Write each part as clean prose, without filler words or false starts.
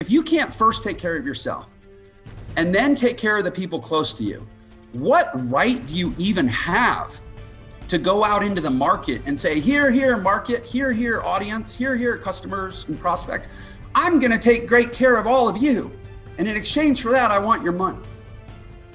If you can't first take care of yourself and then take care of the people close to you, what right do you even have to go out into the market and say, here, market, here, audience, here, customers and prospects, I'm going to take great care of all of you. And in exchange for that, I want your money.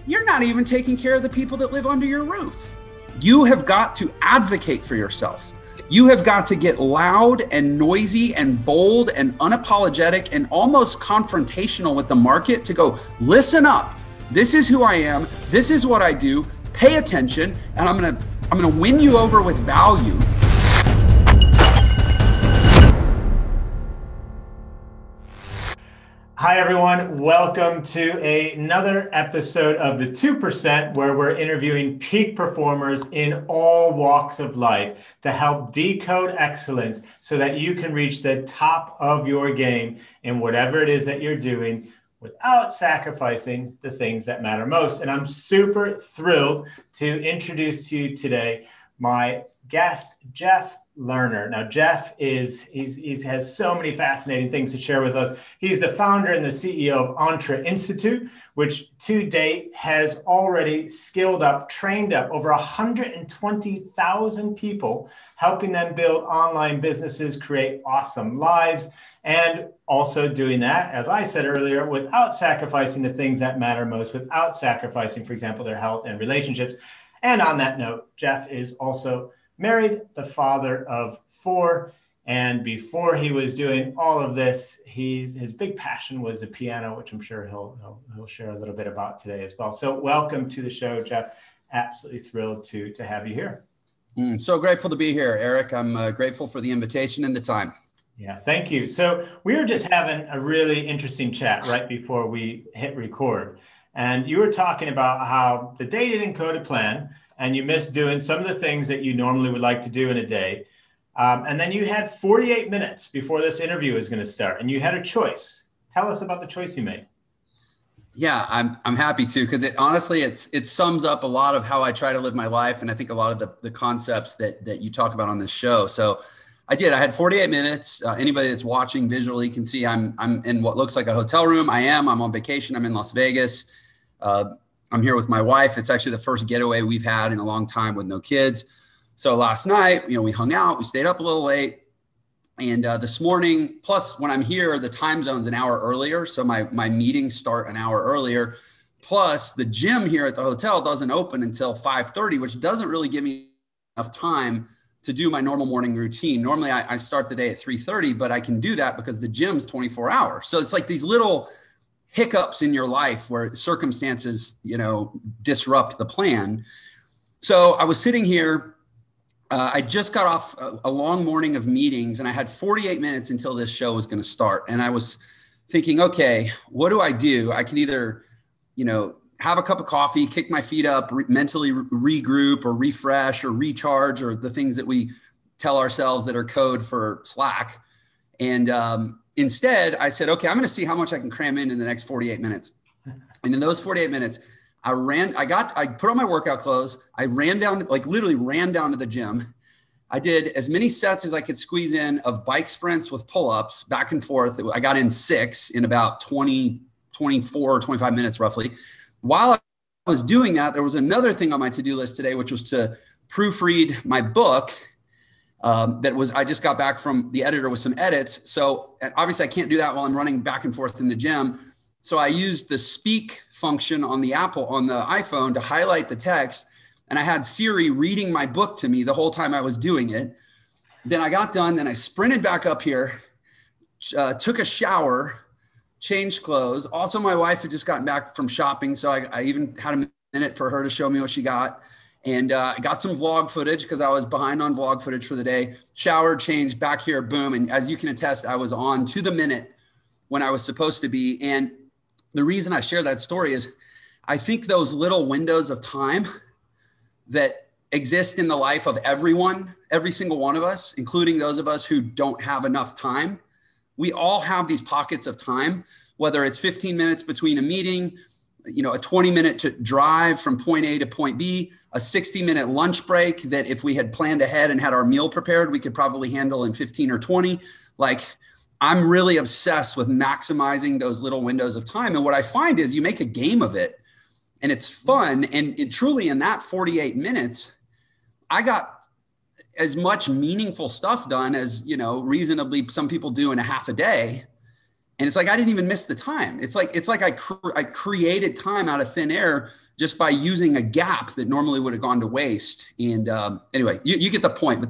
You're not even taking care of the people that live under your roof. You have got to advocate for yourself. You have got to get loud and noisy and bold and unapologetic and almost confrontational with the market to go, listen up. This is who I am. This is what I do. Pay attention. And I'm going to win you over with value. Hi, everyone. Welcome to another episode of The 2%, where we're interviewing peak performers in all walks of life to help decode excellence so that you can reach the top of your game in whatever it is that you're doing without sacrificing the things that matter most. And I'm super thrilled to introduce to you today my guest, Jeff Lerner. Now, Jeff has so many fascinating things to share with us. He's the founder and the CEO of Entre Institute, which to date has already trained up over 120,000 people, helping them build online businesses, create awesome lives, and also doing that, as I said earlier, without sacrificing the things that matter most, without sacrificing, for example, their health and relationships. And on that note, Jeff is also married, the father of 4. And before he was doing all of this, his big passion was the piano, which I'm sure he'll share a little bit about today as well. So welcome to the show, Jeff. Absolutely thrilled to have you here. So grateful to be here, Eric. I'm grateful for the invitation and the time. Yeah, thank you. So we were just having a really interesting chat right before we hit record. And you were talking about how the day didn't go to plan, and you missed doing some of the things that you normally would like to do in a day. And then you had 48 minutes before this interview was going to start, and you had a choice. Tell us about the choice you made. Yeah, I'm happy to, because it sums up a lot of how I try to live my life, and I think a lot of the concepts that you talk about on this show. So I had 48 minutes. Anybody that's watching visually can see I'm in what looks like a hotel room. I'm on vacation. I'm in Las Vegas. I'm here with my wife. It's actually the first getaway we've had in a long time with no kids. So last night, we hung out, we stayed up a little late. And this morning, plus when I'm here, the time zone's an hour earlier. So my meetings start an hour earlier. Plus the gym here at the hotel doesn't open until 5:30, which doesn't really give me enough time to do my normal morning routine. Normally I start the day at 3:30, but I can do that because the gym's 24 hours. So it's like these little hiccups in your life where circumstances, disrupt the plan. So I was sitting here, I just got off a long morning of meetings, and I had 48 minutes until this show was going to start. And I was thinking, okay, what do? I can either, have a cup of coffee, kick my feet up, mentally regroup or refresh or recharge, or the things that we tell ourselves that are code for Slack. And, instead, I said, okay, I'm going to see how much I can cram in the next 48 minutes. And in those 48 minutes, I put on my workout clothes. I literally ran down to the gym. I did as many sets as I could squeeze in of bike sprints with pull-ups back and forth. I got in 6 in about 24, 25 minutes roughly. While I was doing that, there was another thing on my to-do list today, which was to proofread my book. I just got back from the editor with some edits. So obviously I can't do that while I'm running back and forth in the gym. So I used the speak function on the iPhone to highlight the text. And I had Siri reading my book to me the whole time I was doing it. Then I got done. Then I sprinted back up here, took a shower, changed clothes. Also, my wife had just gotten back from shopping. So I even had a minute for her to show me what she got. And I got some vlog footage because I was behind on vlog footage for the day. Showered, changed, back here, boom. And as you can attest, I was on to the minute when I was supposed to be. And the reason I share that story is I think those little windows of time that exist in the life of everyone, every single one of us, including those of us who don't have enough time, we all have these pockets of time, whether it's 15 minutes between a meeting, a 20-minute drive from point A to point B, a 60-minute lunch break that if we had planned ahead and had our meal prepared, we could probably handle in 15 or 20. Like I'm really obsessed with maximizing those little windows of time. And what I find is you make a game of it and it's fun. And truly in that 48 minutes, I got as much meaningful stuff done as, reasonably some people do in a half a day. And it's like, I didn't even miss the time. It's like I created time out of thin air just by using a gap that normally would have gone to waste. And anyway, you get the point,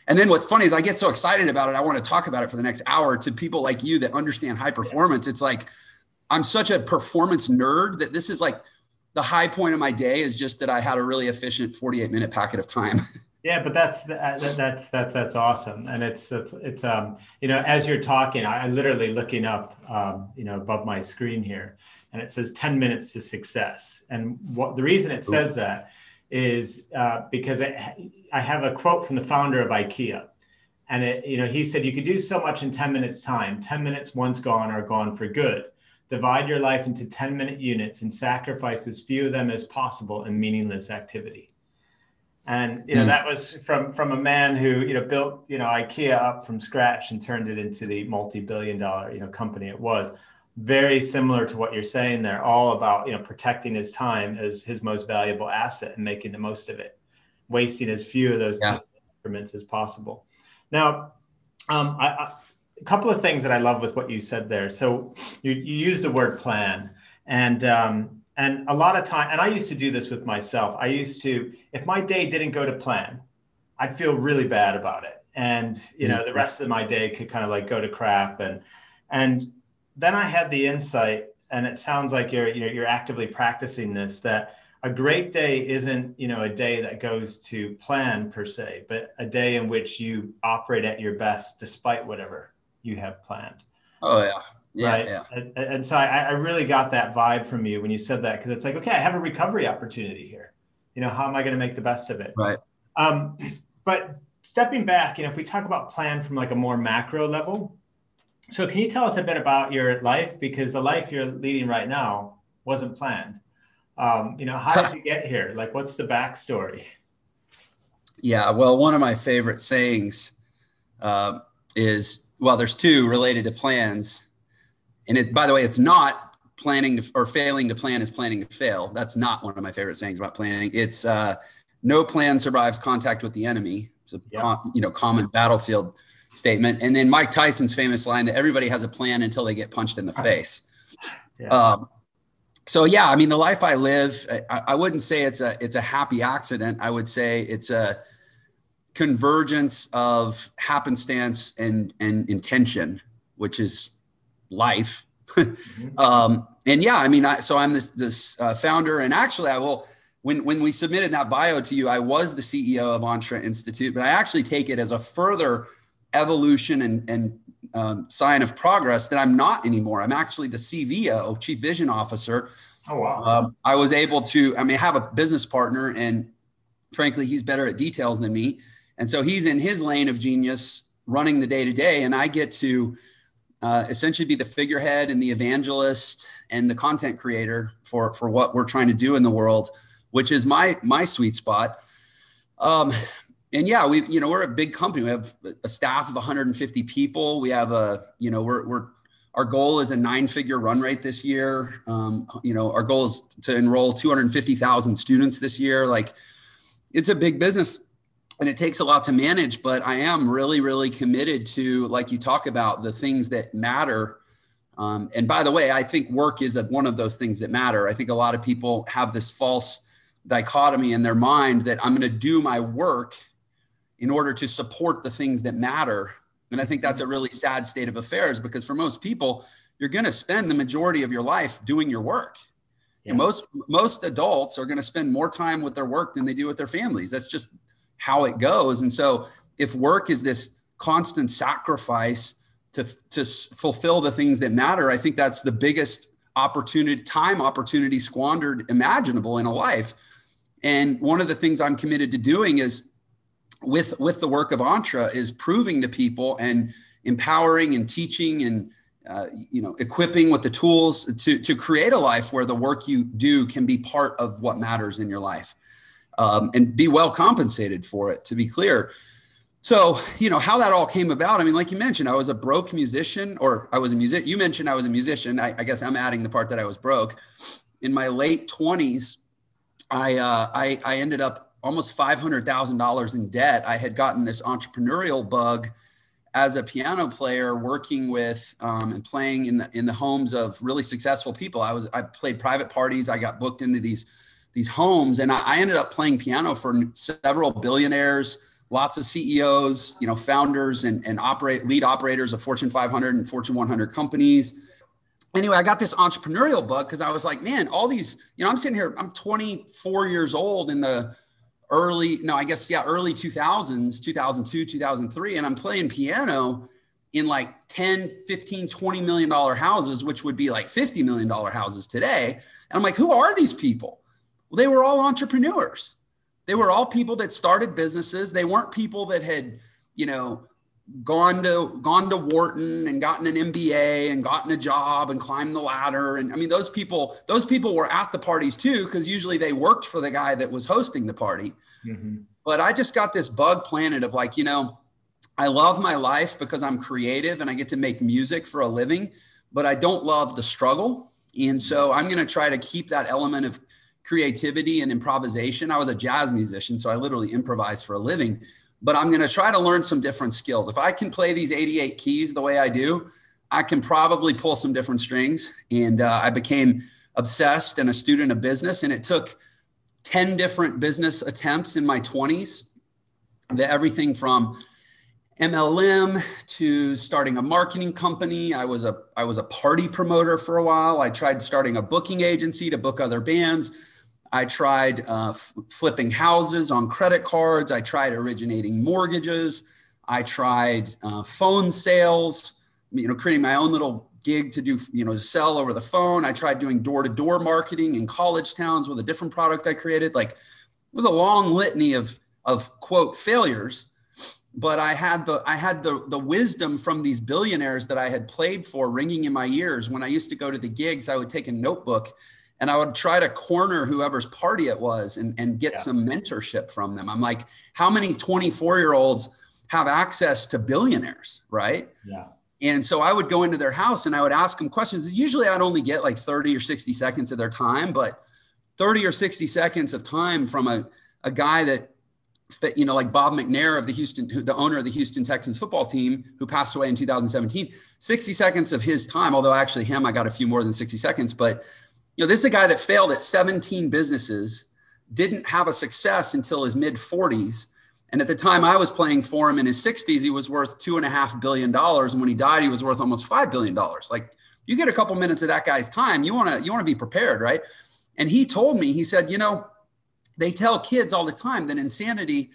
and then what's funny is I get so excited about it. I want to talk about it for the next hour to people like you that understand high performance. It's like, I'm such a performance nerd that this is like the high point of my day is just that I had a really efficient 48-minute packet of time. Yeah, but that's awesome, and it's as you're talking, I literally looking up above my screen here, and it says 10 minutes to success, and the reason it says that is because I have a quote from the founder of IKEA, and he said you could do so much in 10 minutes time. 10 minutes once gone are gone for good. Divide your life into 10-minute units and sacrifice as few of them as possible in meaningless activity. And, that was from a man who, built, IKEA up from scratch and turned it into the multi-billion-dollar, company it was. Very similar to what you're saying there, all about, protecting his time as his most valuable asset and making the most of it, wasting as few of those increments as possible. Now, a couple of things that I love with what you said there. So you used the word plan, and a lot of time, and I used to do this with myself. I used to, if my day didn't go to plan, I'd feel really bad about it. And, the rest of my day could kind of like go to crap. And then I had the insight, and it sounds like you're actively practicing this, that a great day isn't, a day that goes to plan per se, but a day in which you operate at your best despite whatever you have planned. Oh, yeah. Yeah, right. yeah. And so I really got that vibe from you when you said that, because it's like, okay, I have a recovery opportunity here. How am I going to make the best of it? Right. But stepping back, if we talk about plan from like a more macro level, so can you tell us a bit about your life? Because the life you're leading right now wasn't planned. How did you get here? Like, what's the backstory? Yeah, well, one of my favorite sayings is, well, there's two related to plans. And by the way, it's not planning or failing to plan is planning to fail. That's not one of my favorite sayings about planning. It's no plan survives contact with the enemy. It's a common battlefield statement. And then Mike Tyson's famous line that everybody has a plan until they get punched in the face. So yeah, I mean, the life I live, I wouldn't say it's a happy accident. I would say it's a convergence of happenstance and intention, which is life. And yeah, I mean, so I'm this founder, and actually when we submitted that bio to you, I was the CEO of Entre Institute, but I actually take it as a further evolution and sign of progress that I'm not anymore. I'm actually the CVO, Chief Vision Officer. Oh, wow. I was able to, have a business partner, and frankly, he's better at details than me. And so he's in his lane of genius running the day to day, and I get to essentially be the figurehead and the evangelist and the content creator for what we're trying to do in the world, which is my sweet spot. And yeah, we're a big company. We have a staff of 150 people. We have our goal is a 9-figure run rate this year. Our goal is to enroll 250,000 students this year. Like, it's a big business. And it takes a lot to manage, but I am really, really committed to, like you talk about, the things that matter. And by the way, I think work is one of those things that matter. I think a lot of people have this false dichotomy in their mind that I'm going to do my work in order to support the things that matter. And I think that's a really sad state of affairs, because for most people, you're going to spend the majority of your life doing your work. Yeah. And most adults are going to spend more time with their work than they do with their families. That's just how it goes. And so if work is this constant sacrifice to fulfill the things that matter, I think that's the biggest opportunity squandered imaginable in a life. And one of the things I'm committed to doing is with the work of Entre is proving to people and empowering and teaching and equipping with the tools to create a life where the work you do can be part of what matters in your life. And be well compensated for it, to be clear. So, how that all came about. I mean, like you mentioned, I was a broke musician, or I was a musician. You mentioned I was a musician. I guess I'm adding the part that I was broke. In my late 20s, I ended up almost $500,000 in debt. I had gotten this entrepreneurial bug as a piano player, working with and playing in the homes of really successful people. I played private parties. I got booked into these homes, and I ended up playing piano for several billionaires, lots of CEOs, founders and lead operators of Fortune 500 and Fortune 100 companies. Anyway, I got this entrepreneurial bug because I was like, man, all these, I'm sitting here, I'm 24 years old in the early 2000s, 2002, 2003. And I'm playing piano in like 10, 15, $20 million houses, which would be like $50 million houses today. And I'm like, who are these people? Well, they were all entrepreneurs. They were all people that started businesses. They weren't people that had, gone to Wharton and gotten an MBA and gotten a job and climbed the ladder. And I mean, those people were at the parties too, because usually they worked for the guy that was hosting the party. Mm-hmm. But I just got this bug planted of like, I love my life because I'm creative and I get to make music for a living, but I don't love the struggle. And so I'm going to try to keep that element of creativity and improvisation. I was a jazz musician, so I literally improvised for a living. But I'm going to try to learn some different skills. If I can play these 88 keys the way I do, I can probably pull some different strings. And I became obsessed and a student of business. And it took 10 different business attempts in my 20s, everything from MLM to starting a marketing company. I was a party promoter for a while. I tried starting a booking agency to book other bands. I tried flipping houses on credit cards. I tried originating mortgages. I tried phone sales, creating my own little gig to do, to sell over the phone. I tried doing door-to-door marketing in college towns with a different product I created. Like, it was a long litany of quote failures, but I had the wisdom from these billionaires that I had played for ringing in my ears. When I used to go to the gigs, I would take a notebook and I would try to corner whoever's party it was and get some mentorship from them. I'm like, how many 24-year-olds have access to billionaires, right? Yeah. And so I would go into their house and I would ask them questions. Usually I'd only get like 30 or 60 seconds of their time, but 30 or 60 seconds of time from a guy that like Bob McNair of the owner of the Houston Texans football team, who passed away in 2017, 60 seconds of his time, although actually I got a few more than 60 seconds, but this is a guy that failed at 17 businesses, didn't have a success until his mid 40s. And at the time I was playing for him in his 60s, he was worth $2.5 billion. And when he died, he was worth almost $5 billion. Like, you get a couple minutes of that guy's time, you want to be prepared, right? And he told me, he said, they tell kids all the time that insanity,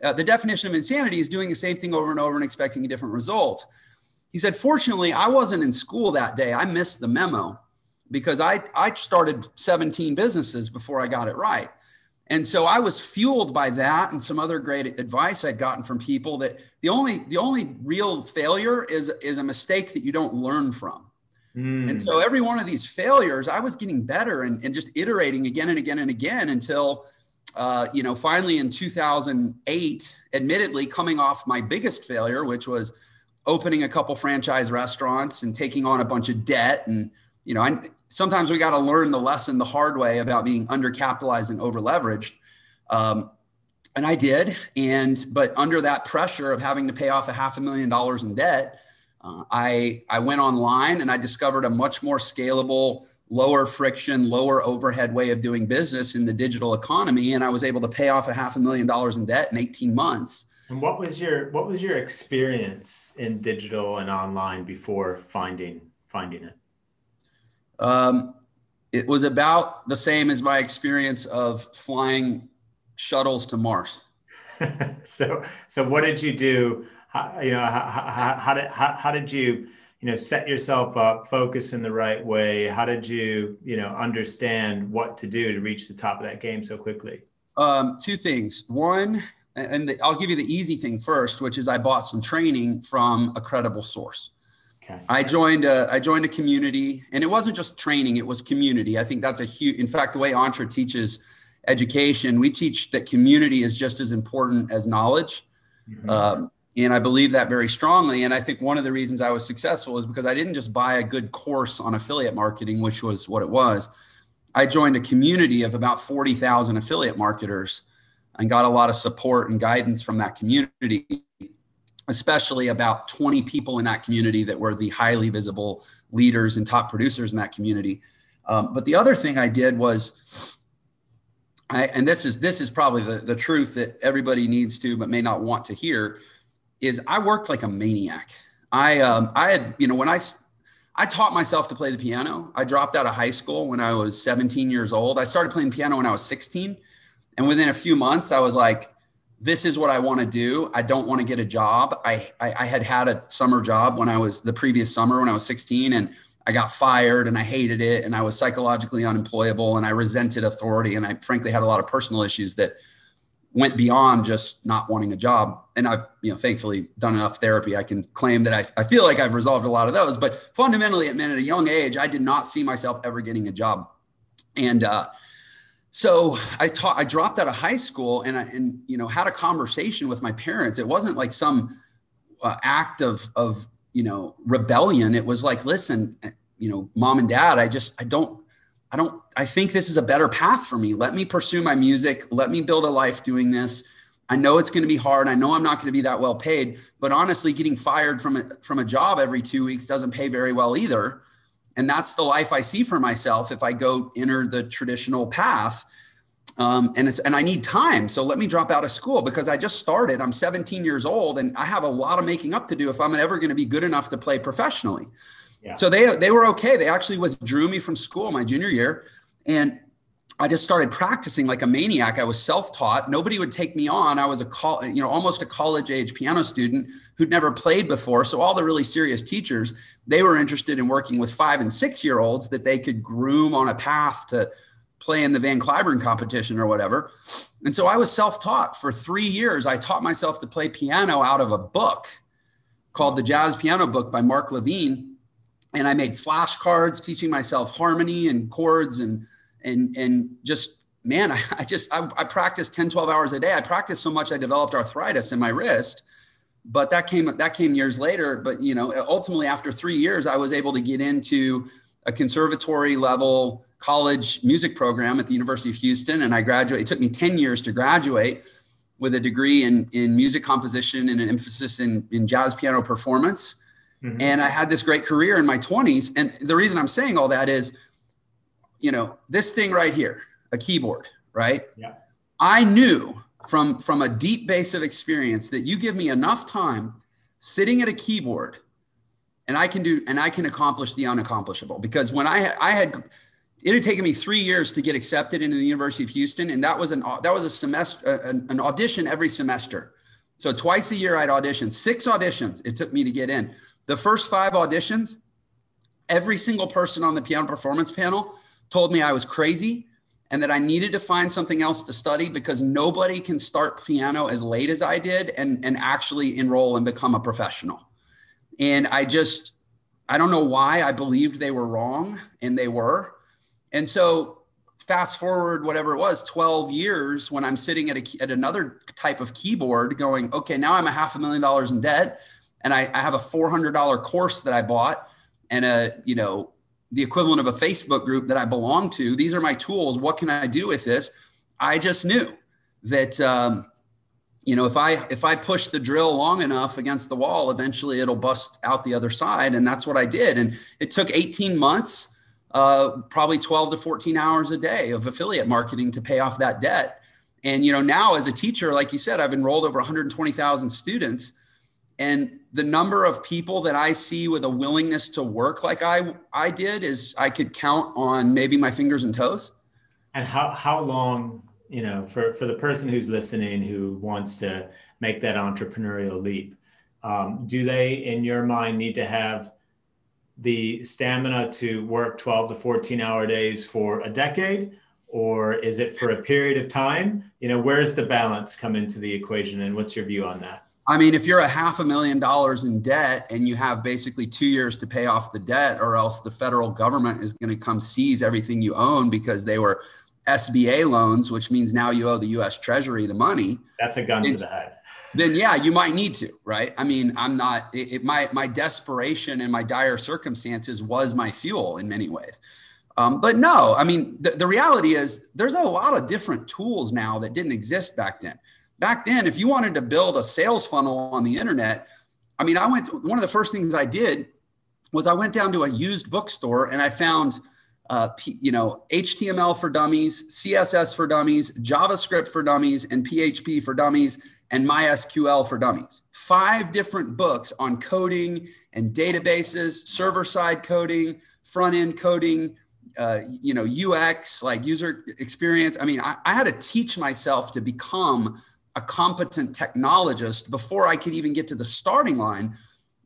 the definition of insanity is doing the same thing over and over and expecting a different result. He said, fortunately, I wasn't in school that day. I missed the memo because I started 17 businesses before I got it right. And so I was fueled by that and some other great advice I'd gotten from people that the only real failure is a mistake that you don't learn from. And so every one of these failures, I was getting better and just iterating again and again and again until, finally in 2008, admittedly coming off my biggest failure, which was opening a couple franchise restaurants and taking on a bunch of debt. And, sometimes we got to learn the lesson the hard way about being undercapitalized and over leveraged. And I did. But under that pressure of having to pay off $500,000 in debt, I went online and I discovered a much more scalable, lower friction, lower overhead way of doing business in the digital economy. And I was able to pay off $500,000 in debt in 18 months. And what was your experience in digital and online before finding it? It was about the same as my experience of flying shuttles to Mars. So what did you do? How did you, set yourself up, focus in the right way? How did you, understand what to do to reach the top of that game so quickly? Two things. One, I'll give you the easy thing first, which is I bought some training from a credible source. Okay. I joined a community, and it wasn't just training, it was community. I think that's in fact, the way Entre teaches education, we teach that community is just as important as knowledge. Mm-hmm. And I believe that very strongly. And I think one of the reasons I was successful is because I didn't just buy a good course on affiliate marketing, which was what it was. I joined a community of about 40,000 affiliate marketers and got a lot of support and guidance from that community, especially about 20 people in that community that were the highly visible leaders and top producers in that community. But the other thing I did was, and this is probably the truth that everybody needs to, but may not want to hear, is I worked like a maniac. I had, when I taught myself to play the piano. I dropped out of high school when I was 17 years old. I started playing piano when I was 16. And within a few months, I was like, this is what I want to do. I don't want to get a job. I had a summer job the previous summer when I was 16, and I got fired and I hated it. And I was psychologically unemployable and I resented authority. And I frankly had a lot of personal issues that went beyond just not wanting a job. And I've, thankfully done enough therapy. I can claim that I feel like I've resolved a lot of those, but fundamentally at a young age, I did not see myself ever getting a job. And, so I dropped out of high school and had a conversation with my parents. It wasn't like some act of rebellion. It was like, listen, Mom and Dad, I think this is a better path for me. Let me pursue my music. Let me build a life doing this. I know it's going to be hard. I know I'm not going to be that well paid, but honestly, getting fired from a job every 2 weeks doesn't pay very well either. And that's the life I see for myself if I go enter the traditional path. And I need time. So let me drop out of school because I just started. I'm 17 years old and I have a lot of making up to do if I'm ever going to be good enough to play professionally. Yeah. So they were okay. They actually withdrew me from school my junior year. And I just started practicing like a maniac. I was self-taught. Nobody would take me on. I was almost a college age piano student who'd never played before. So all the really serious teachers, they were interested in working with 5 and 6 year olds that they could groom on a path to play in the Van Cliburn competition or whatever. And so I was self-taught for 3 years. I taught myself to play piano out of a book called The Jazz Piano Book by Mark Levine. And I made flashcards teaching myself harmony and chords and just, man, I practiced 10, 12 hours a day. I practiced so much I developed arthritis in my wrist, but that came years later. But, ultimately after 3 years, I was able to get into a conservatory level college music program at the University of Houston. And I graduated. It took me 10 years to graduate with a degree in music composition and an emphasis in jazz piano performance. Mm-hmm. And I had this great career in my 20s. And the reason I'm saying all that is, this thing right here, a keyboard, right? Yeah. I knew from a deep base of experience that you give me enough time sitting at a keyboard and I can accomplish the unaccomplishable. Because when it had taken me 3 years to get accepted into the University of Houston. And that was a semester, an audition every semester. So twice a year I'd audition, 6 auditions it took me to get in. The first 5 auditions, every single person on the piano performance panel told me I was crazy and that I needed to find something else to study because nobody can start piano as late as I did and actually enroll and become a professional. And I don't know why I believed they were wrong, and they were. And so fast forward, whatever it was, 12 years when I'm sitting at another type of keyboard going, okay, now I'm $500,000 in debt and I have a $400 course that I bought and the equivalent of a Facebook group that I belong to. These are my tools. What can I do with this? I just knew that, if I push the drill long enough against the wall, eventually it'll bust out the other side. And that's what I did. And it took 18 months, probably 12 to 14 hours a day of affiliate marketing to pay off that debt. And, now as a teacher, like you said, I've enrolled over 120,000 students. And the number of people that I see with a willingness to work like I did is I could count on maybe my fingers and toes. And how long, for the person who's listening who wants to make that entrepreneurial leap, do they, in your mind, need to have the stamina to work 12 to 14 hour days for a decade? Or is it for a period of time? Where's the balance come into the equation, and what's your view on that? I mean, if you're $500,000 in debt and you have basically 2 years to pay off the debt, or else the federal government is going to come seize everything you own because they were SBA loans, which means now you owe the US Treasury the money. That's a gun to the head. Then yeah, you might need to, right? I mean, I'm not, my desperation and my dire circumstances was my fuel in many ways. But no, I mean, the reality is there's a lot of different tools now that didn't exist back then. Back then, if you wanted to build a sales funnel on the internet, I mean, one of the first things I did was I went down to a used bookstore and I found, HTML for dummies, CSS for dummies, JavaScript for dummies, and PHP for dummies, and MySQL for dummies. 5 different books on coding and databases, server-side coding, front-end coding, UX, like user experience. I mean, I had to teach myself to become a competent technologist before I could even get to the starting line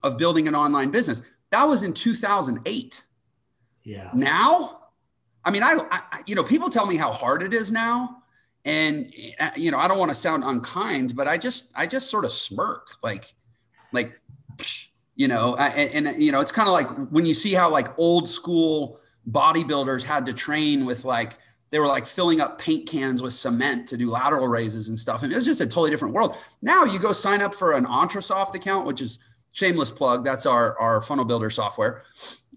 of building an online business. That was in 2008. Yeah. Now, I mean, people tell me how hard it is now. And, I don't want to sound unkind, but I just sort of smirk it's kind of like when you see how like old school bodybuilders had to train with they were like filling up paint cans with cement to do lateral raises and stuff. And it was just a totally different world. Now you go sign up for an Entrasoft account, which is shameless plug. That's our funnel builder software.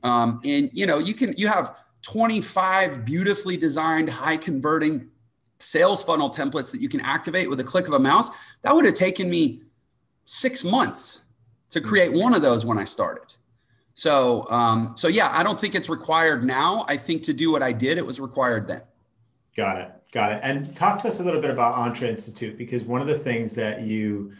And you have 25 beautifully designed, high converting sales funnel templates that you can activate with a click of a mouse. That would have taken me 6 months to create one of those when I started. So yeah, I don't think it's required now. I think to do what I did, it was required then. Got it. And talk to us a little bit about Entre Institute, because one of the things that you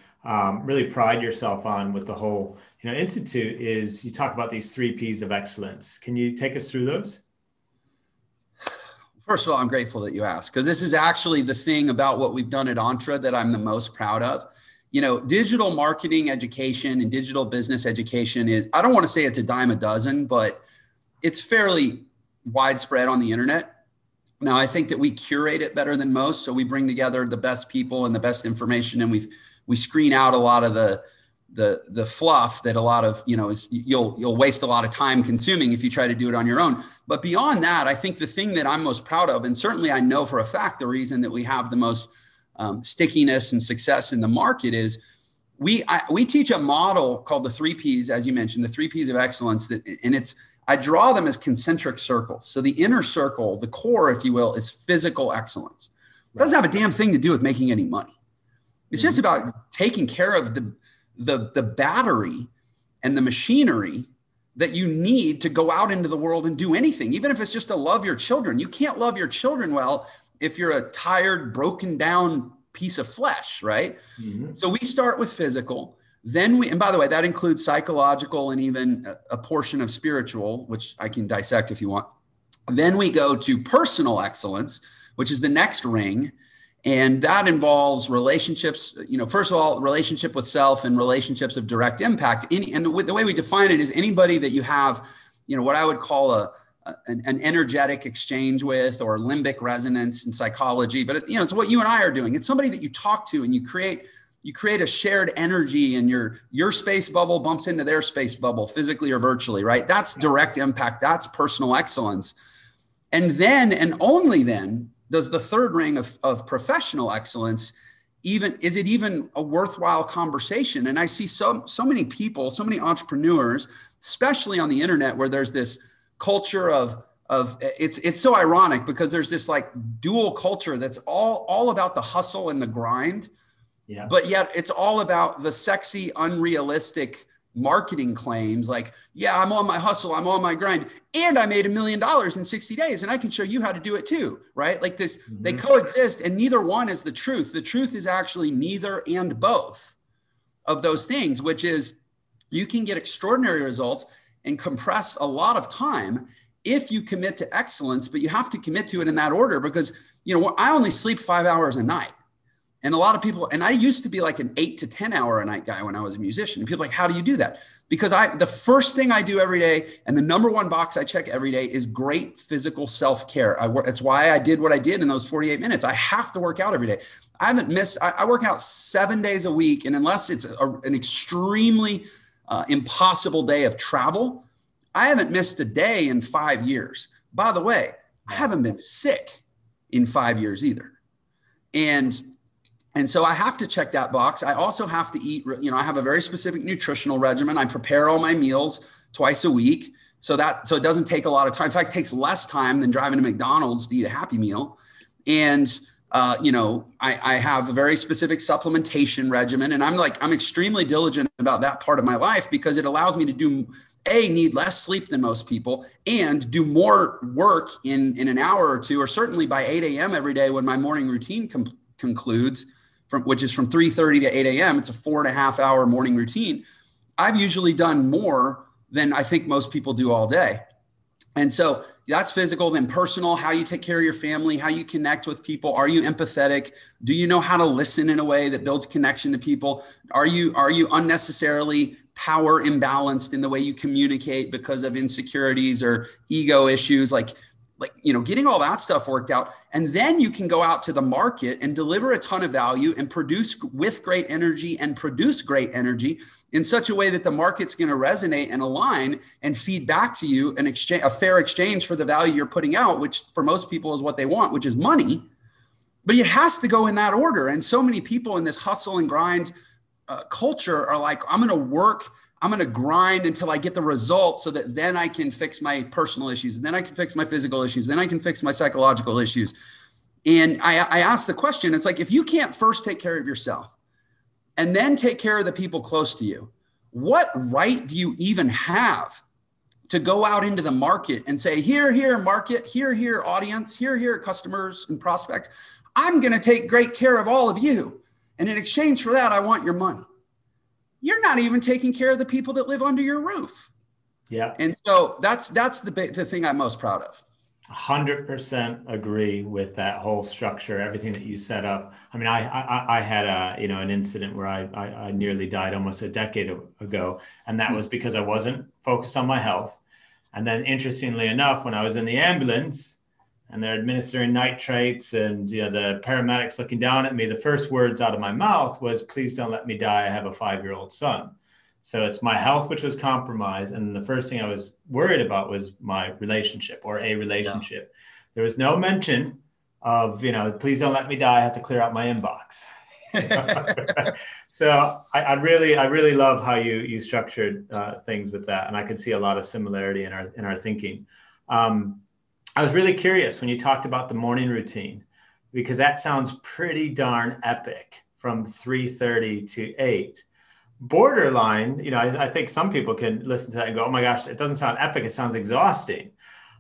really pride yourself on with the whole institute is you talk about these 3 Ps of excellence. Can you take us through those? First of all, I'm grateful that you asked, because this is actually the thing about what we've done at Entre that I'm the most proud of. Digital marketing education and digital business education is, I don't want to say it's a dime a dozen, but it's fairly widespread on the internet. Now, I think that we curate it better than most. So we bring together the best people and the best information, and we screen out a lot of the fluff that a lot of, you'll waste a lot of time consuming if you try to do it on your own. But beyond that, I think the thing that I'm most proud of, and certainly I know for a fact the reason that we have the most stickiness and success in the market is we teach a model called the 3 Ps, as you mentioned, the 3 Ps of excellence. I draw them as concentric circles. So the inner circle, the core, if you will, is physical excellence. It doesn't have a damn thing to do with making any money. It's just about taking care of the battery and the machinery that you need to go out into the world and do anything, even if it's just to love your children. You can't love your children well if you're a tired, broken down piece of flesh, right? Mm-hmm. So we start with physical. Then and by the way, that includes psychological and even a portion of spiritual, which I can dissect if you want. Then we go to personal excellence, which is the next ring. And that involves relationships, first of all, relationship with self and relationships of direct impact. And the way we define it is anybody that you have, what I would call an energetic exchange with, or limbic resonance in psychology. But it's what you and I are doing. It's somebody that you talk to and you create a shared energy, and your space bubble bumps into their space bubble, physically or virtually, right? That's direct impact. That's personal excellence. And then, and only then, does the third ring of professional excellence is it even a worthwhile conversation? And I see so many people, so many entrepreneurs, especially on the internet, where there's this culture of it's so ironic because there's this like dual culture that's all about the hustle and the grind. Yeah. But yet it's all about the sexy, unrealistic marketing claims like, yeah, I'm on my hustle, I'm on my grind, and I made $1 million in 60 days, and I can show you how to do it too, right? Like this, they coexist, and neither one is the truth. The truth is actually neither and both of those things, which is you can get extraordinary results and compress a lot of time if you commit to excellence, but you have to commit to it in that order because, I only sleep 5 hours a night. And a lot of people, and I used to be like an 8 to 10 hour a night guy when I was a musician. And people are like, how do you do that? Because the first thing I do every day, and the number one box I check every day, is great physical self-care. That's why I did what I did in those 48 minutes. I have to work out every day. I haven't missed, I work out 7 days a week. And unless it's an extremely impossible day of travel, I haven't missed a day in 5 years. By the way, I haven't been sick in 5 years either. And so I have to check that box. I also have to eat, I have a very specific nutritional regimen. I prepare all my meals twice a week. So it doesn't take a lot of time. In fact, it takes less time than driving to McDonald's to eat a Happy Meal. And, I have a very specific supplementation regimen, and I'm extremely diligent about that part of my life because it allows me to need less sleep than most people and do more work in an hour or two, or certainly by 8 a.m. every day when my morning routine concludes, which is from 3:30 to 8 a.m. It's a 4.5 hour morning routine. I've usually done more than I think most people do all day. And so that's physical, then personal, how you take care of your family, how you connect with people. Are you empathetic? Do you know how to listen in a way that builds connection to people? Are you unnecessarily power imbalanced in the way you communicate because of insecurities or ego issues? Getting all that stuff worked out. And then you can go out to the market and deliver a ton of value and produce with great energy and produce great energy in such a way that the market's going to resonate and align and feed back to you a fair exchange for the value you're putting out, which for most people is what they want, which is money. But it has to go in that order. And so many people in this hustle and grind culture are like, I'm going to work, I'm going to grind until I get the results so that then I can fix my personal issues. And then I can fix my physical issues. Then I can fix my psychological issues. And I asked the question, it's like, if you can't first take care of yourself and then take care of the people close to you, what right do you even have to go out into the market and say, here, market, here, audience, here, customers and prospects, I'm going to take great care of all of you. And in exchange for that, I want your money. You're not even taking care of the people that live under your roof. Yeah. And so that's the thing I'm most proud of. 100% agree with that whole structure, everything that you set up. I mean, I had an incident where I nearly died almost a decade ago. And that was because I wasn't focused on my health. And then interestingly enough, when I was in the ambulance and they're administering nitrates and, the paramedics looking down at me, the first words out of my mouth was, please don't let me die. I have a 5-year-old son. So it's my health, which was compromised. And the first thing I was worried about was my relationship or a relationship. Yeah. There was no mention of, please don't let me die. I have to clear out my inbox. So I really love how you structured things with that. And I could see a lot of similarity in our thinking. I was really curious when you talked about the morning routine, because that sounds pretty darn epic from 3:30 to 8. Borderline, I think some people can listen to that and go, oh my gosh, it doesn't sound epic. It sounds exhausting.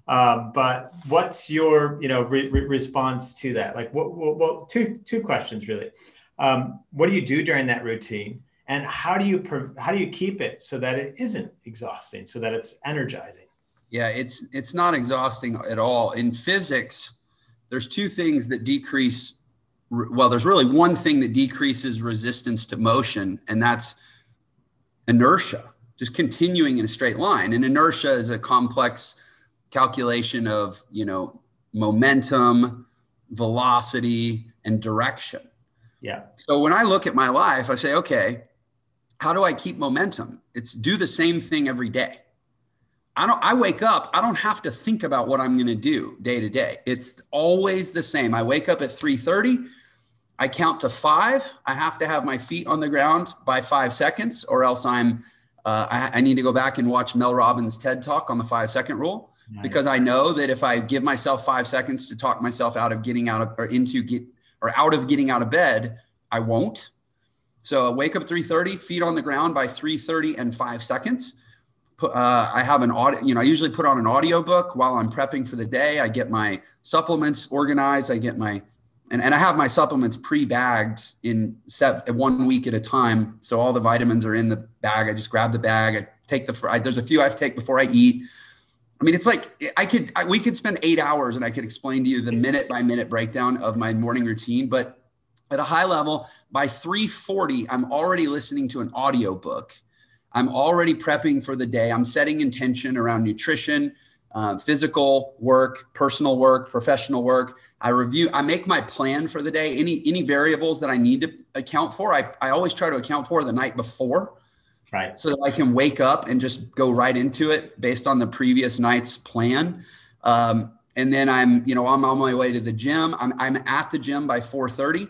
But what's your, response to that? Like, what two questions really. What do you do during that routine? And how do you keep it so that it isn't exhausting, so that it's energizing? Yeah, it's not exhausting at all. In physics, there's two things that decrease. Well, there's really one thing that decreases resistance to motion, and that's inertia, just continuing in a straight line. And inertia is a complex calculation of, momentum, velocity, and direction. Yeah. So when I look at my life, I say, okay, how do I keep momentum? It's do the same thing every day. I wake up, I don't have to think about what I'm going to do day to day. It's always the same. I wake up at 3:30. I count to 5. I have to have my feet on the ground by 5 seconds, or else I need to go back and watch Mel Robbins' TED Talk on the 5-second rule. Nice. Because I know that if I give myself 5 seconds to talk myself out of getting out of bed, I won't. So I wake up at 3:30, feet on the ground by 3:30 and 5 seconds. I have an audio, I usually put on an audiobook while I'm prepping for the day. I get my supplements organized. I get and I have my supplements pre-bagged in 1 week at a time. So all the vitamins are in the bag. I just grab the bag. I take there's a few I have to take before I eat. I mean, it's like we could spend 8 hours and I could explain to you the minute by minute breakdown of my morning routine. But at a high level, by 3:40, I'm already listening to an audiobook. I'm already prepping for the day. I'm setting intention around nutrition, physical work, personal work, professional work. I make my plan for the day. Any variables that I need to account for, I always try to account for the night before. Right. So that I can wake up and just go right into it based on the previous night's plan. And then I'm on my way to the gym. I'm at the gym by 4:30.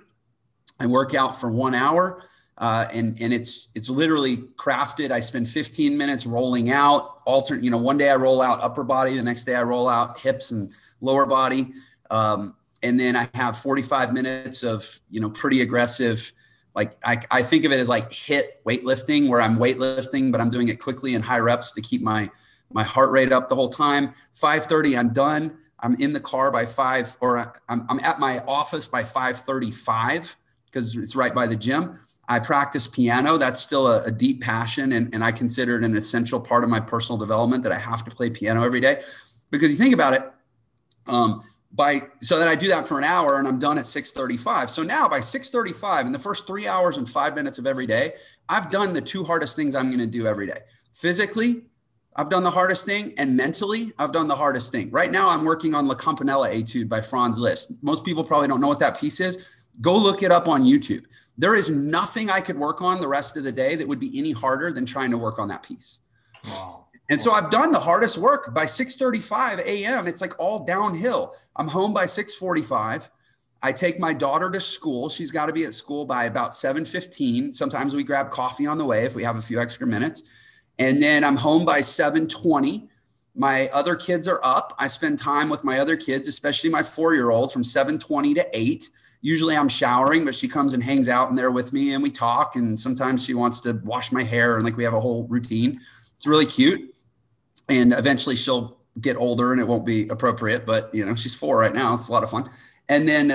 I work out for 1 hour. And it's literally crafted. I spend 15 minutes rolling out, alternate, one day I roll out upper body, the next day I roll out hips and lower body. And then I have 45 minutes of, pretty aggressive, like I think of it as like HIIT weightlifting, where I'm weightlifting, but I'm doing it quickly in high reps to keep my heart rate up the whole time. 5:30, I'm done. I'm in the car by 5, or I'm at my office by 5:35 because it's right by the gym. I practice piano. That's still a deep passion. And I consider it an essential part of my personal development, that I have to play piano every day. Because you think about it, so that I do that for an hour and I'm done at 6:35. So now by 6:35, in the first 3 hours and 5 minutes of every day, I've done the 2 hardest things I'm going to do every day. Physically, I've done the hardest thing, and mentally, I've done the hardest thing. Right now, I'm working on La Campanella Etude by Franz Liszt. Most people probably don't know what that piece is. Go look it up on YouTube. There is nothing I could work on the rest of the day that would be any harder than trying to work on that piece. Wow. And so I've done the hardest work. By 6:35 a.m., it's like all downhill. I'm home by 6:45. I take my daughter to school. She's got to be at school by about 7:15. Sometimes we grab coffee on the way if we have a few extra minutes. And then I'm home by 7:20. My other kids are up. I spend time with my other kids, especially my 4-year-old, from 7:20 to 8. Usually I'm showering, but she comes and hangs out in there with me and we talk. And sometimes she wants to wash my hair, and like we have a whole routine. It's really cute. And eventually she'll get older and it won't be appropriate, but she's 4 right now. It's a lot of fun. And then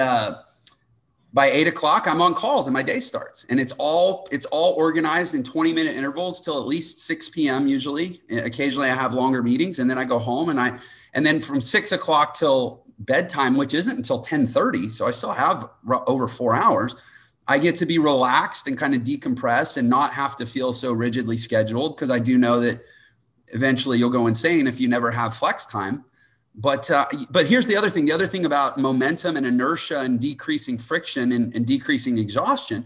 by 8 o'clock, I'm on calls and my day starts, and it's all organized in 20-minute intervals till at least 6 p.m. Usually. Occasionally I have longer meetings, and then I go home and then from 6 o'clock till bedtime, which isn't until 10:30. So I still have over 4 hours. I get to be relaxed and kind of decompress and not have to feel so rigidly scheduled, because I do know that eventually you'll go insane if you never have flex time. But here's the other thing. The other thing about momentum and inertia and decreasing friction and decreasing exhaustion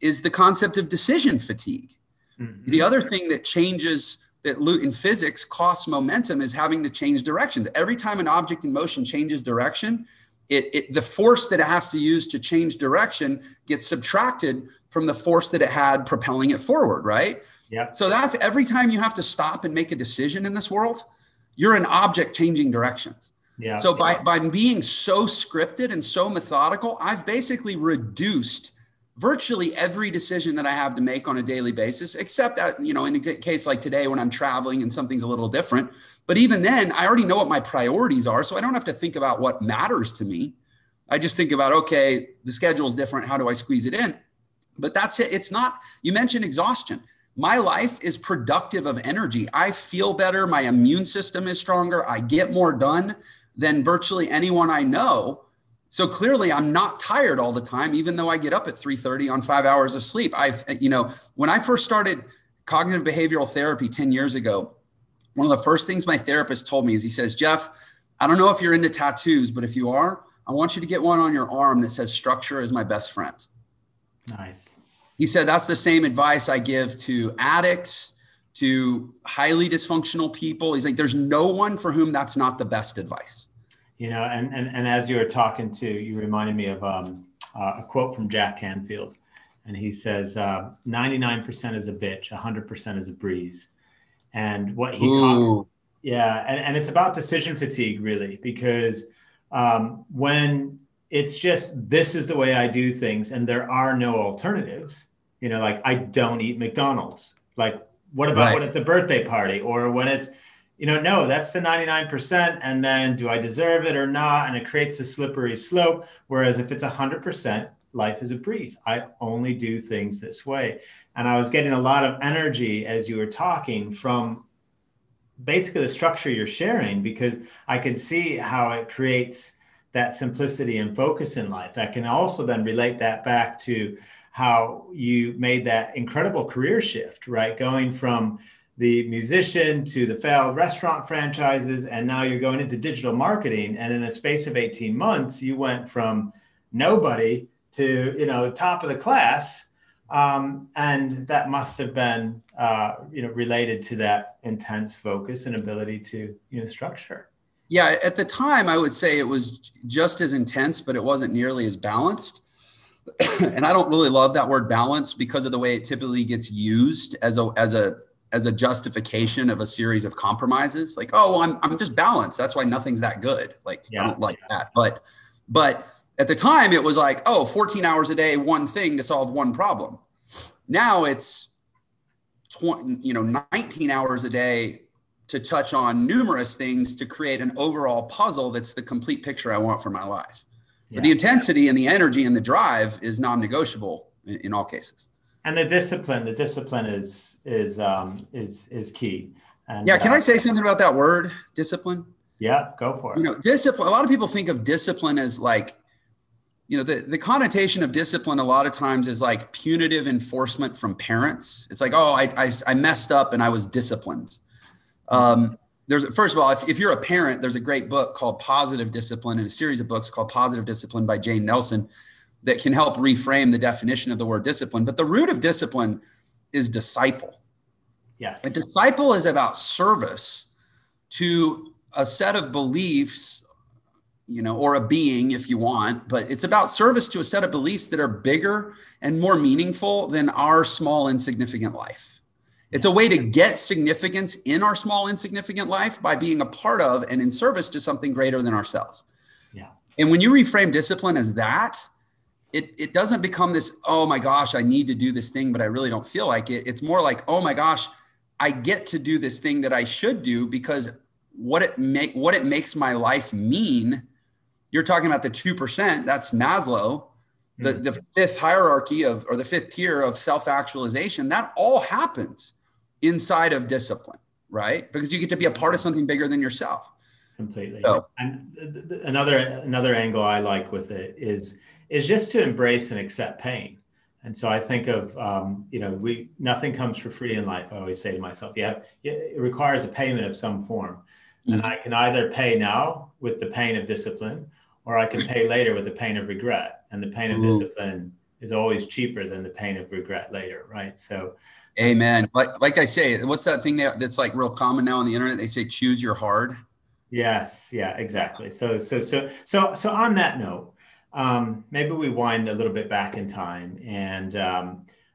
is the concept of decision fatigue. Mm-hmm. The other thing that changes, that in physics costs momentum, is having to change directions. Every time an object in motion changes direction, the force that it has to use to change direction gets subtracted from the force that it had propelling it forward, right? Yeah. So that's every time you have to stop and make a decision in this world, you're an object changing directions. Yeah. So by being so scripted and so methodical, I've basically reduced virtually every decision that I have to make on a daily basis, except that, in a case like today when I'm traveling and something's a little different. But even then, I already know what my priorities are. So I don't have to think about what matters to me. I just think about, okay, the schedule is different. How do I squeeze it in? But that's it. It's not, you mentioned exhaustion. My life is productive of energy. I feel better. My immune system is stronger. I get more done than virtually anyone I know. So clearly I'm not tired all the time, even though I get up at 3:30 on 5 hours of sleep. When I first started cognitive behavioral therapy 10 years ago, one of the first things my therapist told me is, he says, Jeff, I don't know if you're into tattoos, but if you are, I want you to get one on your arm that says structure is my best friend. Nice. He said, that's the same advice I give to addicts, to highly dysfunctional people. He's like, there's no one for whom that's not the best advice. And as you were talking to, you reminded me of a quote from Jack Canfield. And he says, 99% is a bitch, 100% is a breeze. And what he talks, and it's about decision fatigue, really, because when it's just, this is the way I do things and there are no alternatives, like I don't eat McDonald's. Like, what about when it's a birthday party, or when it's, no, that's the 99%. And then do I deserve it or not? And it creates a slippery slope. Whereas if it's 100%, life is a breeze. I only do things this way. And I was getting a lot of energy as you were talking from basically the structure you're sharing, because I could see how it creates that simplicity and focus in life. I can also then relate that back to how you made that incredible career shift, right? Going from the musician to the failed restaurant franchises, and now you're going into digital marketing. And in a space of 18 months, you went from nobody to, top of the class. And that must have been, related to that intense focus and ability to, structure. Yeah, at the time, I would say it was just as intense, but it wasn't nearly as balanced. And I don't really love that word balance because of the way it typically gets used as a justification of a series of compromises. Like, oh, well, I'm just balanced. That's why nothing's that good. Like, I don't like that. But at the time, it was like, oh, 14 hours a day, one thing to solve one problem. Now it's 19 hours a day to touch on numerous things to create an overall puzzle that's the complete picture I want for my life. But the intensity and the energy and the drive is non-negotiable in all cases. And the discipline is key. And can I say something about that word, discipline? Yeah, go for it. Discipline. A lot of people think of discipline as like, the connotation of discipline a lot of times is like punitive enforcement from parents. It's like, oh, I messed up and I was disciplined. First of all, if you're a parent, there's a great book called Positive Discipline and a series of books called Positive Discipline by Jane Nelson that can help reframe the definition of the word discipline. But the root of discipline is disciple. Yes. A disciple is about service to a set of beliefs, or a being if you want, but it's about service to a set of beliefs that are bigger and more meaningful than our small, insignificant life. It's a way to get significance in our small, insignificant life by being a part of and in service to something greater than ourselves. Yeah. And when you reframe discipline as that, it doesn't become this, oh my gosh, I need to do this thing, but I really don't feel like it. It's more like, oh my gosh, I get to do this thing that I should do because what it makes my life mean. You're talking about the 2%, that's Maslow, the fifth hierarchy or the fifth tier of self-actualization. That all happens inside of discipline, right? Because you get to be a part of something bigger than yourself. Completely. So, and another angle I like with it is just to embrace and accept pain. And so I think of, nothing comes for free in life. I always say to myself, it requires a payment of some form. Mm-hmm. And I can either pay now with the pain of discipline, or I can pay later with the pain of regret. And the pain of discipline is always cheaper than the pain of regret later, right? So, amen. Like I say, what's that thing that's like real common now on the internet? They say, choose your hard. Yes. Yeah, exactly. So on that note, maybe we wind a little bit back in time. And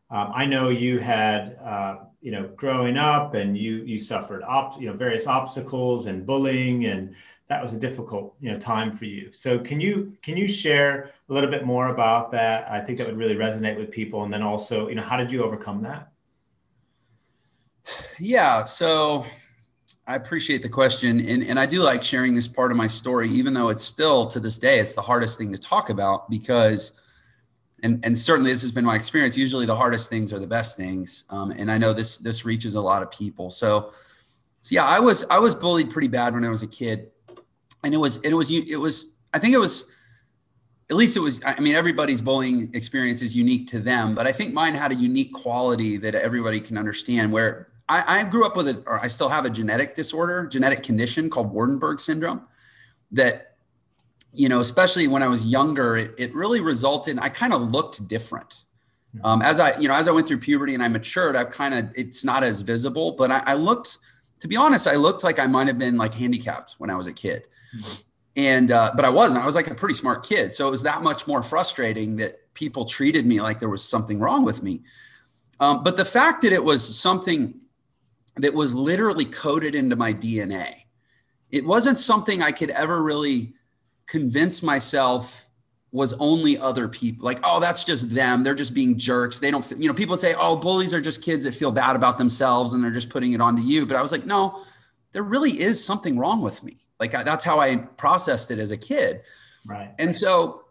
I know you had, growing up, and you suffered various obstacles and bullying, and that was a difficult, time for you. So can you share a little bit more about that? I think that would really resonate with people. And then also, how did you overcome that? Yeah. So I appreciate the question. And I do like sharing this part of my story, even though it's still to this day, it's the hardest thing to talk about because, and certainly this has been my experience. Usually the hardest things are the best things. And I know this reaches a lot of people. So yeah, I was bullied pretty bad when I was a kid. And it was, I think it was, at least it was, I mean, everybody's bullying experience is unique to them, but I think mine had a unique quality that everybody can understand, where I grew up with or I still have a genetic condition called Waardenburg syndrome that, especially when I was younger, it really resulted, I kind of looked different. As I went through puberty and I matured, it's not as visible, but I looked, to be honest, I looked like I might've been like handicapped when I was a kid. And, but I wasn't. I was like a pretty smart kid. So it was that much more frustrating that people treated me like there was something wrong with me. But the fact that it was something that was literally coded into my DNA, it wasn't something I could ever really convince myself was only other people. Like, oh, that's just them. They're just being jerks. They don't, people would say, oh, bullies are just kids that feel bad about themselves and they're just putting it onto you. But I was like, no, there really is something wrong with me. Like that's how I processed it as a kid. Right. And so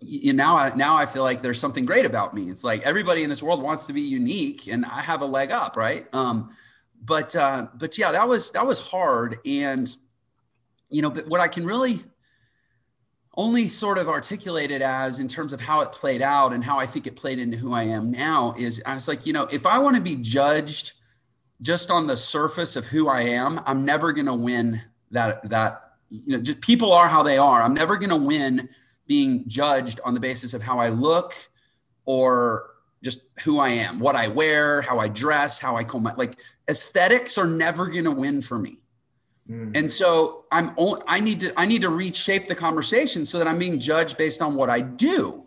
now I feel like there's something great about me. It's like everybody in this world wants to be unique and I have a leg up. Right. But yeah, that was hard. And, but what I can really only sort of articulate it as in terms of how it played out and how I think it played into who I am now is I was like, if I want to be judged just on the surface of who I am, I'm never going to win just people are how they are. I'm never going to win being judged on the basis of how I look or just who I am, what I wear, how I dress, how I comb my, like aesthetics are never going to win for me. And so I need to reshape the conversation so that I'm being judged based on what I do.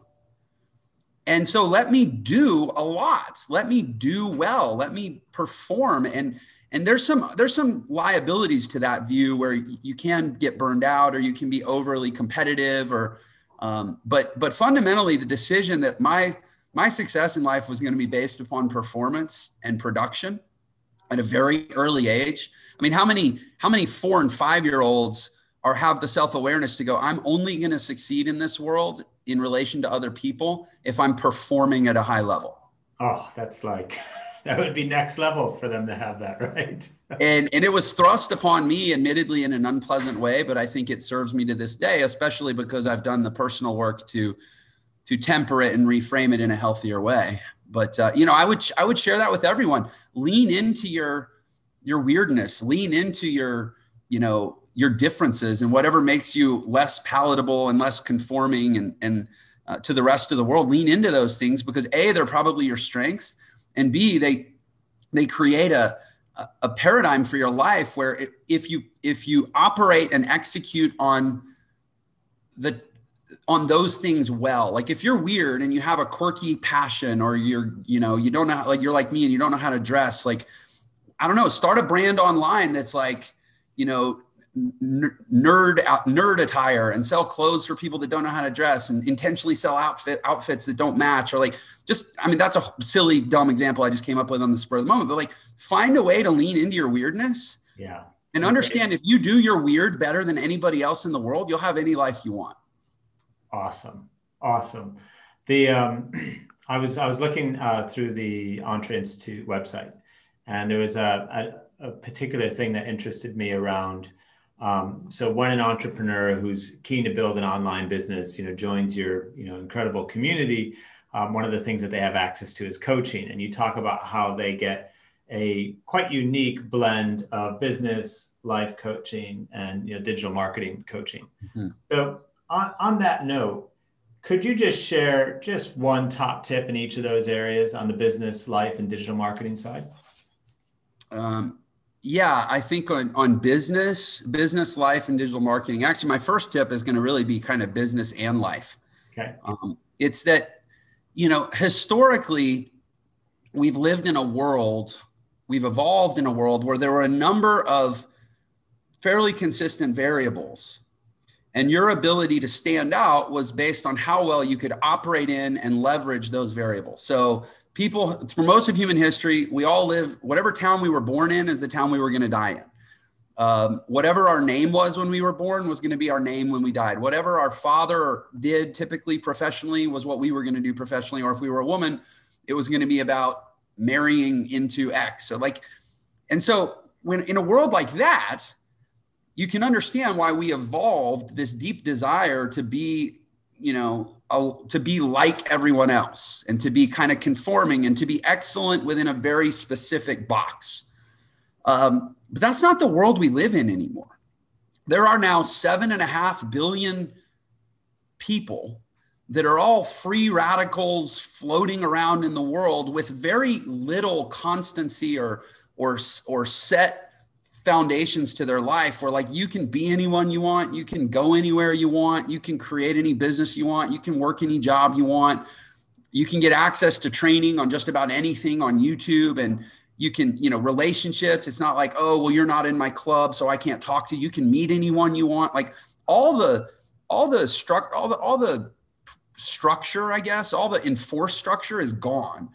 And so let me do a lot. Let me do well. Let me perform. And there's some liabilities to that view where you can get burned out or you can be overly competitive but fundamentally the decision that my success in life was going to be based upon performance and production at a very early age. I mean, how many 4 and 5 year olds have the self-awareness to go, I'm only going to succeed in this world in relation to other people if I'm performing at a high level. Oh, that's that would be next level for them to have that, right? and it was thrust upon me, admittedly, in an unpleasant way, but I think it serves me to this day, especially because I've done the personal work to temper it and reframe it in a healthier way. But, I would share that with everyone. Lean into your weirdness, lean into your differences and whatever makes you less palatable and less conforming and to the rest of the world. Lean into those things because A, they're probably your strengths, and B, they create a paradigm for your life where if you operate and execute on those things well, like if you're weird and you have a quirky passion, or you don't know, like you're like me and you don't know how to dress, like, I don't know, start a brand online that's like, nerd attire and sell clothes for people that don't know how to dress and intentionally sell outfits that don't match, or that's a silly, dumb example I just came up with on the spur of the moment, but like find a way to lean into your weirdness. Yeah. And understand if you do your weird better than anybody else in the world, you'll have any life you want. Awesome. The, I was looking through the Entre Institute website, and there was a particular thing that interested me around. So when an entrepreneur who's keen to build an online business, joins your, incredible community, one of the things that they have access to is coaching. And you talk about how they get a quite unique blend of business, life coaching, and, digital marketing coaching. Mm-hmm. So on that note, could you just share just one top tip in each of those areas on the business, life, and digital marketing side? Yeah, I think on business, life, and digital marketing, actually, my first tip is going to really be kind of business and life. Okay. It's that, historically, we've evolved in a world where there were a number of fairly consistent variables. And your ability to stand out was based on how well you could operate in and leverage those variables. So people, for most of human history, we all live, whatever town we were born in is the town we were going to die in. Whatever our name was when we were born was going to be our name when we died. Whatever our father did typically professionally was what we were going to do professionally. Or if we were a woman, it was going to be about marrying into X. So when in a world like that, you can understand why we evolved this deep desire to be, to be like everyone else and to be kind of conforming and to be excellent within a very specific box. But that's not the world we live in anymore. There are now 7.5 billion people that are all free radicals floating around in the world with very little constancy or set foundations to their life, where like you can be anyone you want, you can go anywhere you want, you can create any business you want, you can work any job you want, you can get access to training on just about anything on YouTube, and you can, relationships. It's not like, oh, well, you're not in my club, so I can't talk to you. You can meet anyone you want. Like all the structure, I guess, all the enforced structure is gone.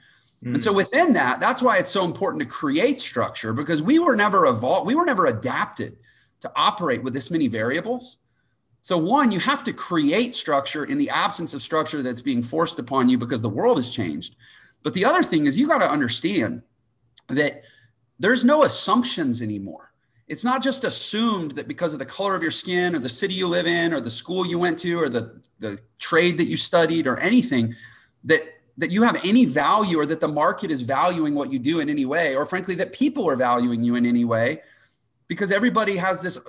And so within that, that's why it's so important to create structure, because we were never adapted to operate with this many variables. So one, you have to create structure in the absence of structure that's being forced upon you because the world has changed. But the other thing is you got to understand that there's no assumptions anymore. It's not just assumed that because of the color of your skin or the city you live in or the school you went to or the trade that you studied or anything that you have any value, or that the market is valuing what you do in any way, or frankly, that people are valuing you in any way, because everybody has this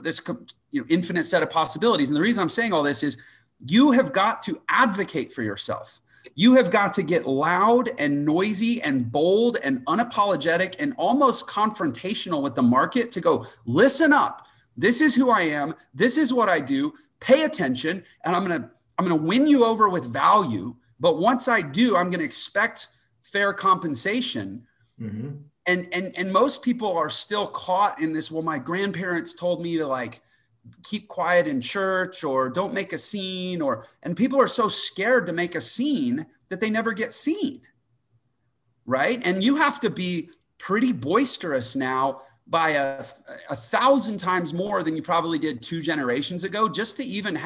infinite set of possibilities. And the reason I'm saying all this is you have got to advocate for yourself. You have got to get loud and noisy and bold and unapologetic and almost confrontational with the market to go, listen up. This is who I am. This is what I do. Pay attention. And I'm going to win you over with value. But once I do, I'm going to expect fair compensation. Mm-hmm. And most people are still caught in this. Well, my grandparents told me to like keep quiet in church or don't make a scene, and people are so scared to make a scene that they never get seen. Right. And you have to be pretty boisterous now by a 1,000 times more than you probably did 2 generations ago, just to even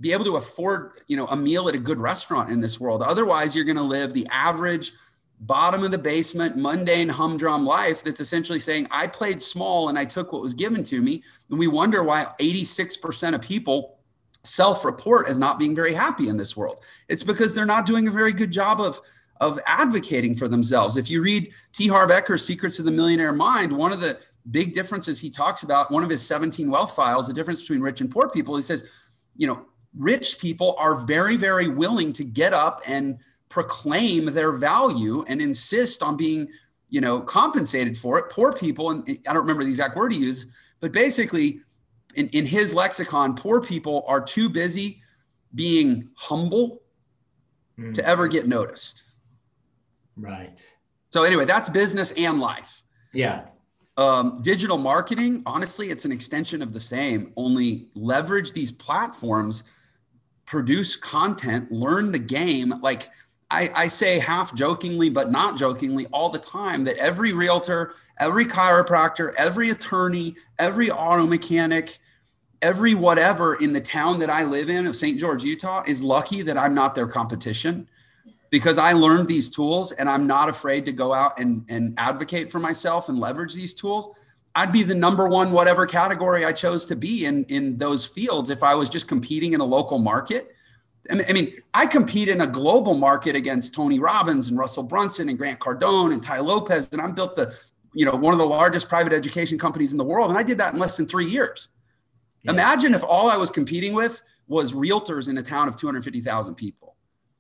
be able to afford, a meal at a good restaurant in this world. Otherwise, you're going to live the average bottom of the basement, mundane, humdrum life that's essentially saying, I played small and I took what was given to me. And we wonder why 86% of people self-report as not being very happy in this world. It's because they're not doing a very good job of advocating for themselves. If you read T. Harv Eker's Secrets of the Millionaire Mind, one of the big differences he talks about, one of his 17 wealth files, the difference between rich and poor people, he says, rich people are very, very willing to get up and proclaim their value and insist on being, compensated for it. Poor people, and I don't remember the exact word he used, but basically in his lexicon, poor people are too busy being humble to ever get noticed. Right. So anyway, that's business and life. Yeah. Digital marketing, honestly, it's an extension of the same, only leverage these platforms, produce content, learn the game. Like I say half jokingly, but not jokingly all the time, that every realtor, every chiropractor, every attorney, every auto mechanic, every whatever in the town that I live in of St. George, Utah is lucky that I'm not their competition, because I learned these tools and I'm not afraid to go out and advocate for myself and leverage these tools. I'd be the number one, whatever category I chose to be in those fields if I was just competing in a local market. I mean, I compete in a global market against Tony Robbins and Russell Brunson and Grant Cardone and Ty Lopez. And I built one of the largest private education companies in the world. And I did that in less than 3 years. Yeah. Imagine if all I was competing with was realtors in a town of 250,000 people.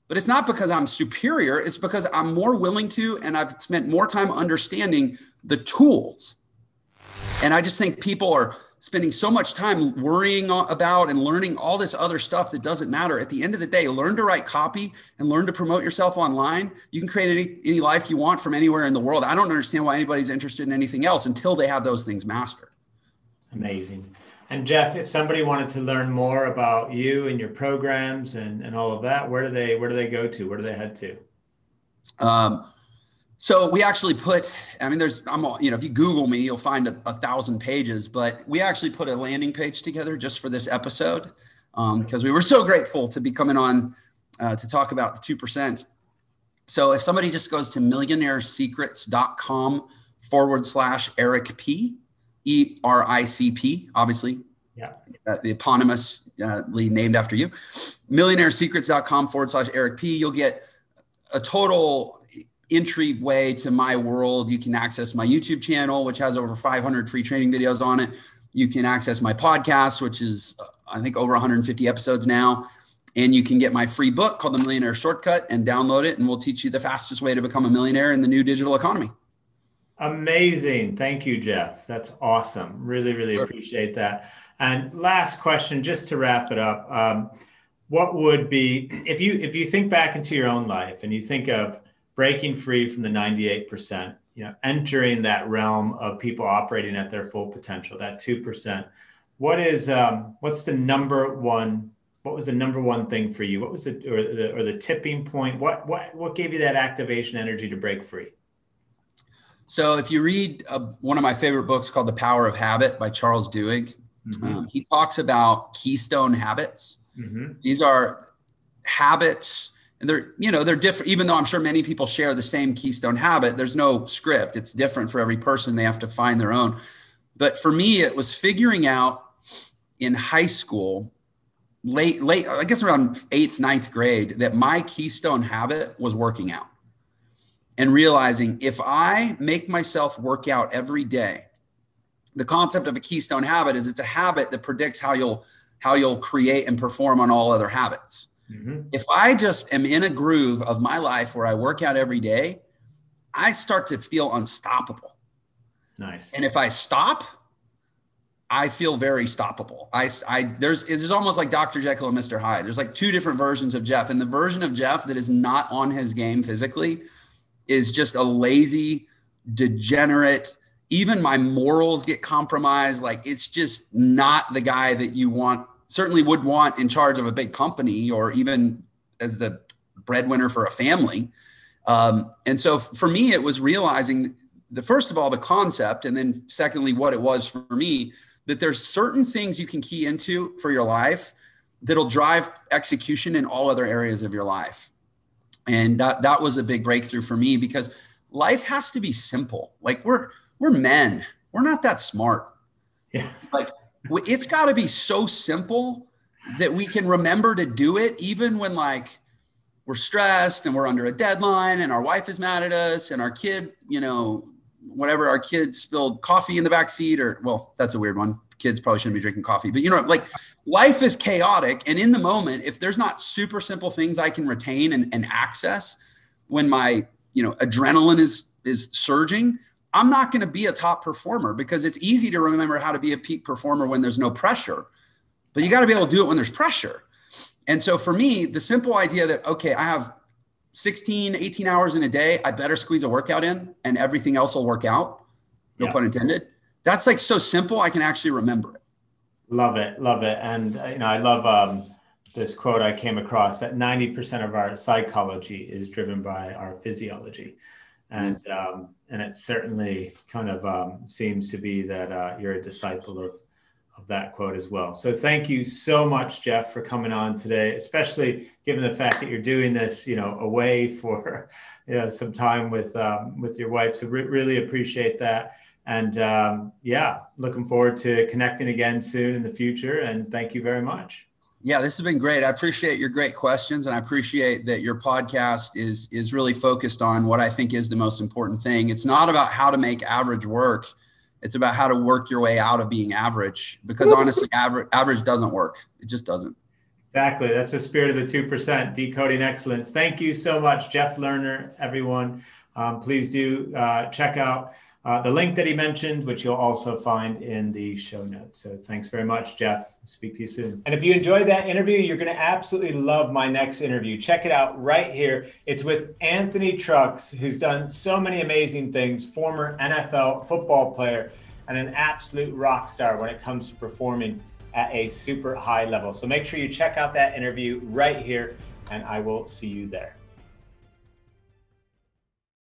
But it's not because I'm superior. It's because I'm more willing to, and I've spent more time understanding the tools. And I just think people are spending so much time worrying about and learning all this other stuff that doesn't matter. At the end of the day, learn to write copy and learn to promote yourself online. You can create any life you want from anywhere in the world. I don't understand why anybody's interested in anything else until they have those things mastered. Amazing. And Jeff, if somebody wanted to learn more about you and your programs and all of that, where do they go to? Where do they head to? So we actually if you Google me, you'll find 1,000 pages, but we actually put a landing page together just for this episode because we were so grateful to be coming on to talk about the 2%. So if somebody just goes to millionairesecrets.com/Eric P, ERICP, obviously, yeah, the eponymously named after you, millionairesecrets.com/Eric P, you'll get a total entryway to my world. You can access my YouTube channel, which has over 500 free training videos on it. You can access my podcast, which is, I think, over 150 episodes now. And you can get my free book called The Millionaire Shortcut and download it. And we'll teach you the fastest way to become a millionaire in the new digital economy. Amazing. Thank you, Jeff. That's awesome. Really, really appreciate that. And last question, just to wrap it up. What would be, if you think back into your own life and you think of breaking free from the 98%, entering that realm of people operating at their full potential, that 2%, what was the number one thing for you? What was the tipping point? What gave you that activation energy to break free? So if you read one of my favorite books called The Power of Habit by Charles Duhigg, he talks about keystone habits. These are habits, and they're different. Even though I'm sure many people share the same keystone habit, there's no script. It's different for every person. They have to find their own. But for me, it was figuring out in high school, late, I guess around 8th, 9th grade, that my keystone habit was working out. And realizing if I make myself work out every day, the concept of a keystone habit is it's a habit that predicts how you'll create and perform on all other habits. If I just am in a groove of my life where I work out every day, I start to feel unstoppable. Nice. And if I stop, I feel very stoppable. There's almost like Dr. Jekyll and Mr. Hyde. There's like two different versions of Jeff, and the version of Jeff that is not on his game physically is just a lazy, degenerate. Even my morals get compromised. Like, it's just not the guy that you want, certainly would want in charge of a big company, or even as the breadwinner for a family. And so for me, it was realizing first of all, the concept, and then secondly, what it was for me, that there's certain things you can key into for your life that'll drive execution in all other areas of your life. And that was a big breakthrough for me, because life has to be simple. Like, we're men, we're not that smart. Yeah. Like, it's got to be so simple that we can remember to do it, even when like we're stressed and we're under a deadline and our wife is mad at us and our kid, whatever, our kid spilled coffee in the back seat, or, well, that's a weird one. Kids probably shouldn't be drinking coffee, but like, life is chaotic. And in the moment, if there's not super simple things I can retain and access when my, adrenaline is surging, I'm not going to be a top performer, because it's easy to remember how to be a peak performer when there's no pressure, but you got to be able to do it when there's pressure. And so for me, the simple idea that, okay, I have 16, 18 hours in a day, I better squeeze a workout in and everything else will work out. No pun intended. That's like so simple, I can actually remember it. Love it. Love it. And, I love this quote I came across, that 90% of our psychology is driven by our physiology. And, and it certainly kind of seems to be that you're a disciple of that quote as well. So thank you so much, Jeff, for coming on today, especially given the fact that you're doing this, away for, some time with your wife. So really appreciate that. And looking forward to connecting again soon in the future. And thank you very much. Yeah, this has been great. I appreciate your great questions, and I appreciate that your podcast is really focused on what I think is the most important thing. It's not about how to make average work. It's about how to work your way out of being average, because honestly, average doesn't work. It just doesn't. Exactly. That's the spirit of the 2%, decoding excellence. Thank you so much, Jeff Lerner, everyone. Please do check out the link that he mentioned, which you'll also find in the show notes. So thanks very much, Jeff. Speak to you soon. And if you enjoyed that interview, you're going to absolutely love my next interview. Check it out right here. It's with Anthony Trucks, who's done so many amazing things, former NFL football player, and an absolute rock star when it comes to performing at a super high level. So make sure you check out that interview right here, and I will see you there.